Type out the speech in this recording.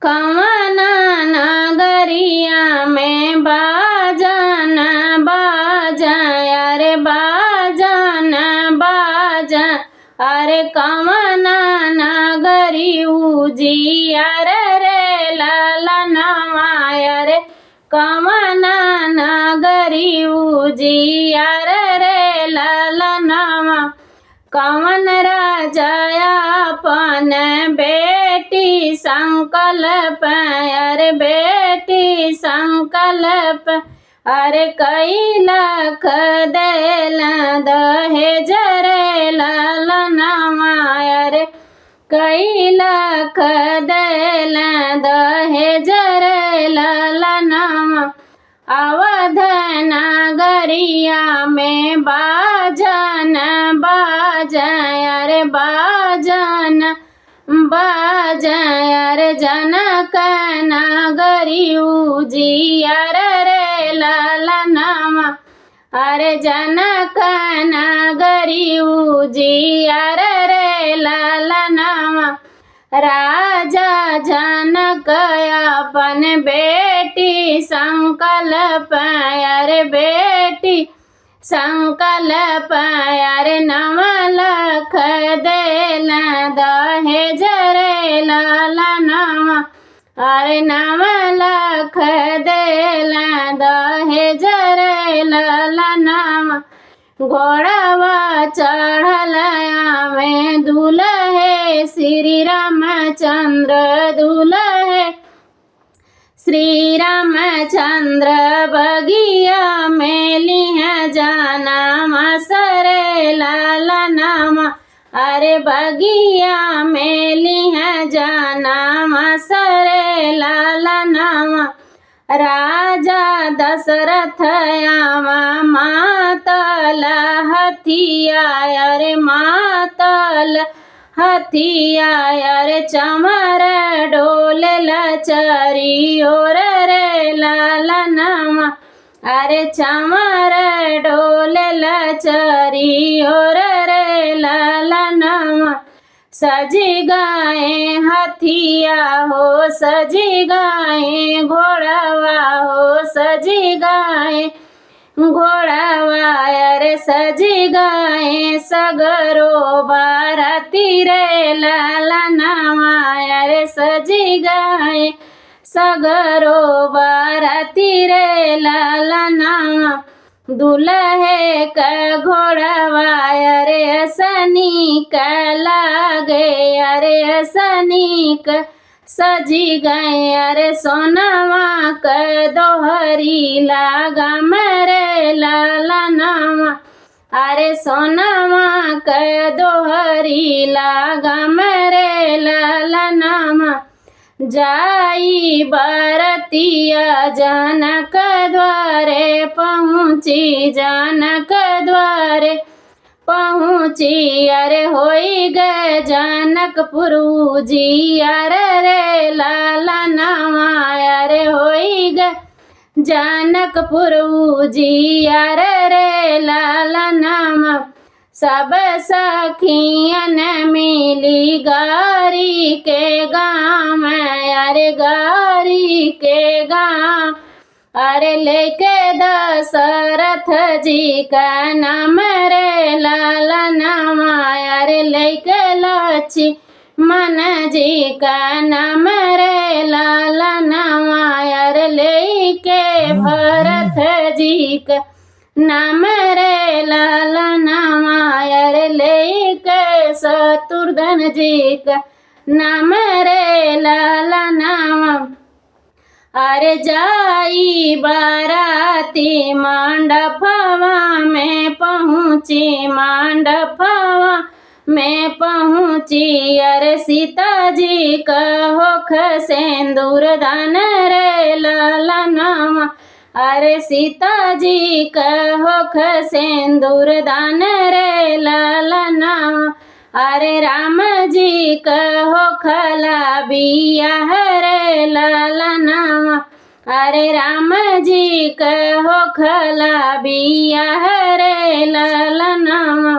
कवना नगरिया में बाजन बाजा, अरे बाजन बाजा, अरे कवना नगरी उजियार रे ललनवा, अरे कवना नगरी उजियार रे ललनवा। कवन राजा अपन बेटी संकल्प, अरे बेटी संकल्प, अरे कई लाख देल दहेज रे ललनवा, अरे कई लाख देल दहेज रे ललनवा। अवध नगरिया में बाजन बाजा, अरे बाजन बाजा, अरे जनक नगरी उजियार रे ललनवा, अरे जनक नगरी उजियार रे ललनवा। राजा जनक अपन बेटी संकल्प, अरे बेटी संकल्प, अरे 9 लाख देल दहेज रे ललनवा, अरे 9 लाख देल दहेज रे ललनवा। घोड़वा चढ़ल आवे दुल्हे श्री रामचंद्र, दुल्हे श्री रामचंद्र, बगिया में लिह जाना मसरे ललनवा, अरे बगिया में लिह जाना मसरे ललनवा। राजा दशरथ आवा मातल हथिया, अरे मातल हथिया, अरे चमर डोल चरी ओर रे ललनवा, अरे चमर डोल चरी ओर रे ललनवा। सजी गाए हथिया हो, सजी गाए घोड़वा हो, सजी गाए घोड़वा, अरे सजी गाए सगरो बाराती रे ललनवा, अरे सजी गाए सगरो बाराती रे ललनवा। दुल्हे का घोड़वा अरे असनीक लागे, अरे असनीक सजी गए, अरे सोनवा का दोहरी लागा मेरे ललनवा, अरे सोनवा का दोहरी लागा मेरे ललनवा। जाई बरतिया जनक द्वारे पहुँची, जनक द्वारे पहुँची, अरे होई गए जनकपुर उजियार रे ललनवा, अरे होई गए जनकपुर उजियार रे ललनवा। सब सखियन मिली गारी के गाँव में, अरे गारी के गाँव, अरे लेके दशरथ जी का नाम रे ललनवा, अरे लेके लक्ष्मण जी का नाम रे ललनवा, अरे लेके भरत जी का नाम रे ललनवा, अरे लेके शत्रुघ्न जी का नाम रे ललनवा। अरे जाई बाराती मंडपवा में पहुँची, मंडपवा में पहुँची, अरे सीता जी का होख सिंदूर दान रे ललनवा, अरे सीता जी का होख सिंदूर दान रे ललनवा। अरे राम जी का होखला बियाह रे ललनवा, अरे राम जी का होखला बियाह रे ललनवा।